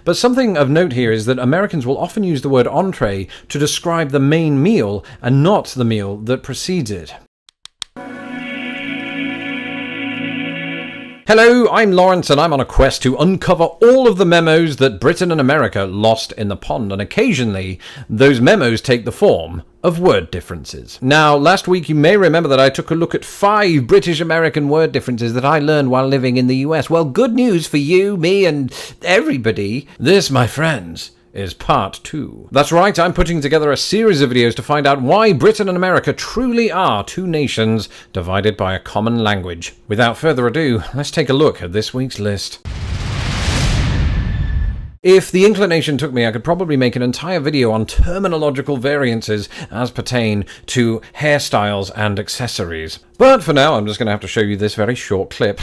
But something of note here is that Americans will often use the word entree to describe the main meal and not the meal that precedes it. Hello, I'm Lawrence and I'm on a quest to uncover all of the memos that Britain and America lost in the pond, and occasionally those memos take the form of word differences. Now, last week you may remember that I took a look at 5 British-American word differences that I learned while living in the US. Well, good news for you, me, and everybody. This, my friends, is part 2. That's right, I'm putting together a series of videos to find out why Britain and America truly are two nations divided by a common language. Without further ado, let's take a look at this week's list. If the inclination took me, I could probably make an entire video on terminological variances as pertain to hairstyles and accessories. But for now, I'm just going to have to show you this very short clip.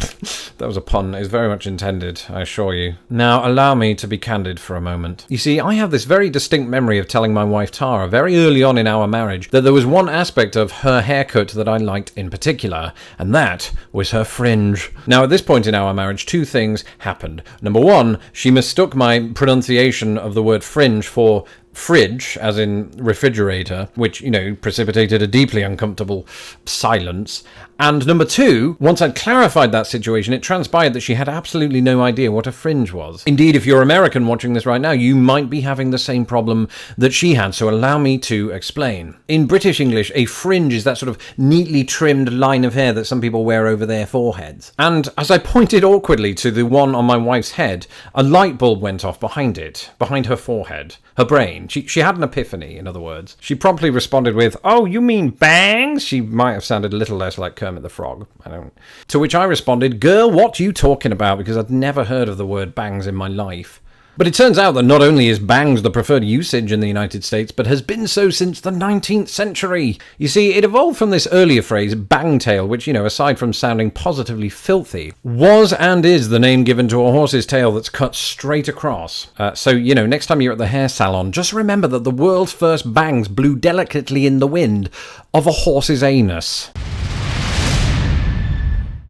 That was a pun. It's very much intended, I assure you. Now, allow me to be candid for a moment. You see, I have this very distinct memory of telling my wife Tara very early on in our marriage that there was one aspect of her haircut that I liked in particular, and that was her fringe. Now, at this point in our marriage, 2 things happened. Number 1, she mistook my pronunciation of the word fringe for fridge, as in refrigerator, which, precipitated a deeply uncomfortable silence. And number 2, once I'd clarified that situation, it transpired that she had absolutely no idea what a fringe was. Indeed, if you're American watching this right now, you might be having the same problem that she had, so allow me to explain. In British English, a fringe is that sort of neatly trimmed line of hair that some people wear over their foreheads. And as I pointed awkwardly to the one on my wife's head, a light bulb went off behind it, behind her forehead, her brain. She had an epiphany, in other words. She promptly responded with, "Oh, you mean bangs?" She might have sounded a little less like Kermit the Frog. To which I responded, "Girl, what you talking about?" Because I'd never heard of the word bangs in my life. But it turns out that not only is bangs the preferred usage in the United States, but has been so since the 19th century. You see, it evolved from this earlier phrase, bangtail, which, aside from sounding positively filthy, was and is the name given to a horse's tail that's cut straight across. So, next time you're at the hair salon, just remember that the world's first bangs blew delicately in the wind of a horse's anus.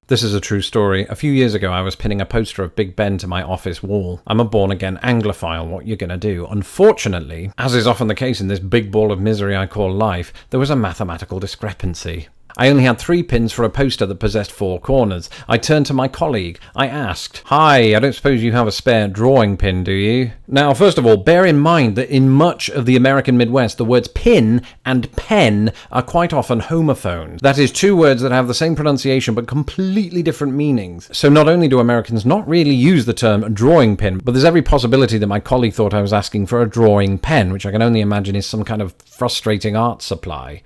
This is a true story. A few years ago, I was pinning a poster of Big Ben to my office wall. I'm a born-again Anglophile, what you gonna do? Unfortunately, as is often the case in this big ball of misery I call life, there was a mathematical discrepancy. I only had 3 pins for a poster that possessed 4 corners. I turned to my colleague. I asked, "Hi, I don't suppose you have a spare drawing pin, do you?" Now, first of all, bear in mind that in much of the American Midwest, the words pin and pen are quite often homophones. That is, 2 words that have the same pronunciation but completely different meanings. So not only do Americans not really use the term drawing pin, but there's every possibility that my colleague thought I was asking for a drawing pen, which I can only imagine is some kind of frustrating art supply.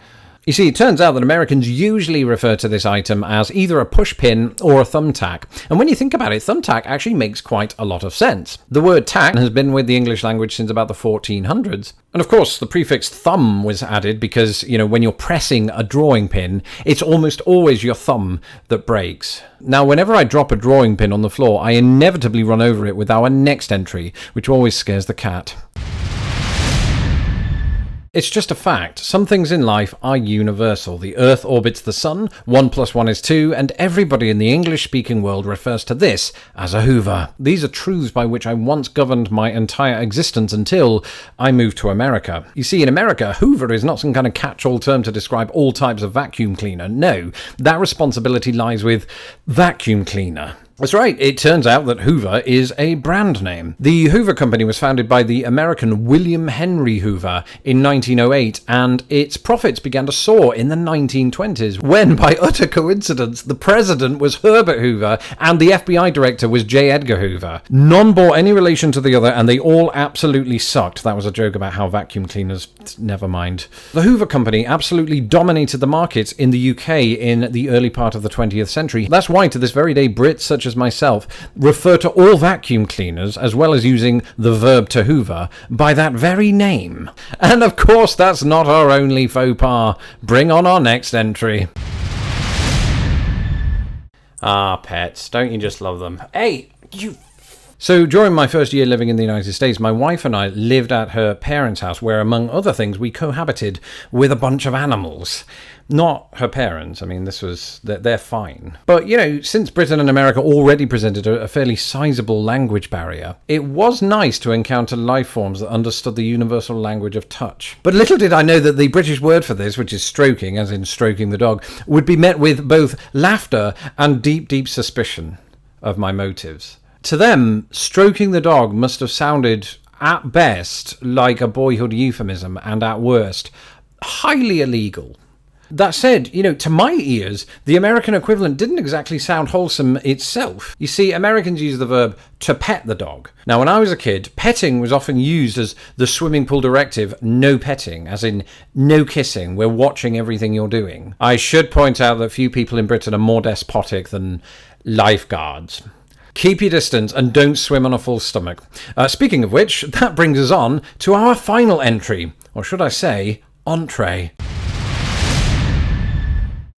You see, it turns out that Americans usually refer to this item as either a push pin or a thumbtack. And when you think about it, thumbtack actually makes quite a lot of sense. The word tack has been with the English language since about the 1400s. And of course, the prefix thumb was added because, when you're pressing a drawing pin, it's almost always your thumb that breaks. Now, whenever I drop a drawing pin on the floor, I inevitably run over it with our next entry, which always scares the cat. It's just a fact. Some things in life are universal. The Earth orbits the Sun, 1 + 1 is 2, and everybody in the English-speaking world refers to this as a Hoover. These are truths by which I once governed my entire existence until I moved to America. You see, in America, Hoover is not some kind of catch-all term to describe all types of vacuum cleaner. No, that responsibility lies with vacuum cleaner. That's right, it turns out that Hoover is a brand name. The Hoover Company was founded by the American William Henry Hoover in 1908, and its profits began to soar in the 1920s, when, by utter coincidence, the president was Herbert Hoover and the FBI director was J. Edgar Hoover. None bore any relation to the other, and they all absolutely sucked. That was a joke about how vacuum cleaners... never mind. The Hoover Company absolutely dominated the market in the UK in the early part of the 20th century. That's why, to this very day, Brits such as myself refer to all vacuum cleaners, as well as using the verb to hoover, by that very name. And of course, that's not our only faux pas. Bring on our next entry. Ah, pets. Don't you just love them? Hey, you... So during my first year living in the United States, my wife and I lived at her parents' house where, among other things, we cohabited with a bunch of animals. Not her parents. I mean, they're fine. But, since Britain and America already presented a fairly sizable language barrier, it was nice to encounter life forms that understood the universal language of touch. But little did I know that the British word for this, which is stroking, as in stroking the dog, would be met with both laughter and deep, deep suspicion of my motives. To them, stroking the dog must have sounded, at best, like a boyhood euphemism, and at worst, highly illegal. That said, to my ears, the American equivalent didn't exactly sound wholesome itself. You see, Americans use the verb to pet the dog. Now, when I was a kid, petting was often used as the swimming pool directive, no petting, as in no kissing, we're watching everything you're doing. I should point out that few people in Britain are more despotic than lifeguards. Keep your distance and don't swim on a full stomach. Speaking of which, that brings us on to our final entry, or should I say, entree.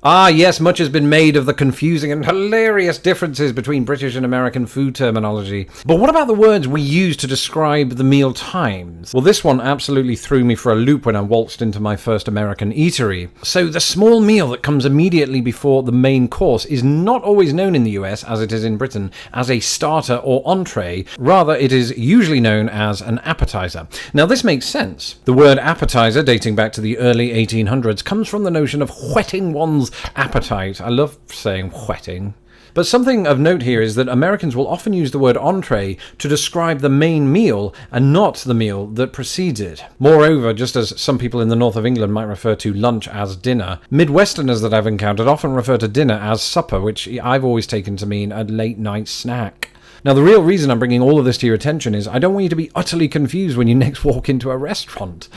Ah, yes, much has been made of the confusing and hilarious differences between British and American food terminology. But what about the words we use to describe the meal times? Well, this one absolutely threw me for a loop when I waltzed into my first American eatery. So the small meal that comes immediately before the main course is not always known in the US, as it is in Britain, as a starter or entree. Rather, it is usually known as an appetizer. Now, this makes sense. The word appetizer, dating back to the early 1800s, comes from the notion of whetting one's appetite. I love saying whetting. But something of note here is that Americans will often use the word entree to describe the main meal and not the meal that precedes it. Moreover, just as some people in the north of England might refer to lunch as dinner, Midwesterners that I've encountered often refer to dinner as supper, which I've always taken to mean a late night snack. Now, the real reason I'm bringing all of this to your attention is I don't want you to be utterly confused when you next walk into a restaurant.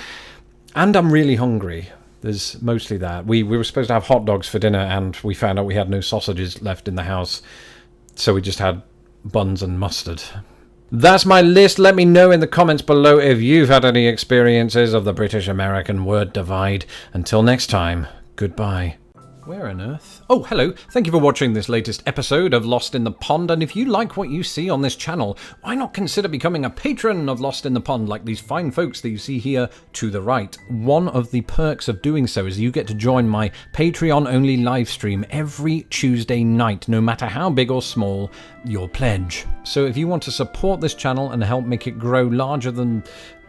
And I'm really hungry. There's mostly that. We were supposed to have hot dogs for dinner, and we found out we had no sausages left in the house, so we just had buns and mustard. That's my list. Let me know in the comments below if you've had any experiences of the British-American word divide. Until next time, goodbye. Where on earth? Oh, hello. Thank you for watching this latest episode of Lost in the Pond, and if you like what you see on this channel, why not consider becoming a patron of Lost in the Pond like these fine folks that you see here to the right. One of the perks of doing so is you get to join my Patreon-only live stream every Tuesday night, no matter how big or small your pledge. So if you want to support this channel and help make it grow larger than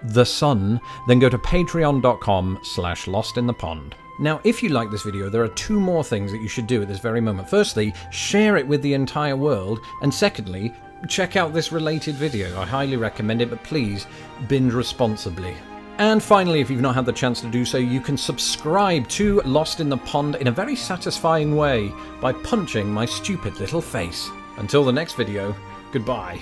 the sun, then go to patreon.com/lostinthepond. Now, if you like this video, there are two more things that you should do at this very moment. Firstly, share it with the entire world, and secondly, check out this related video. I highly recommend it, but please, binge responsibly. And finally, if you've not had the chance to do so, you can subscribe to Lost in the Pond in a very satisfying way by punching my stupid little face. Until the next video, goodbye.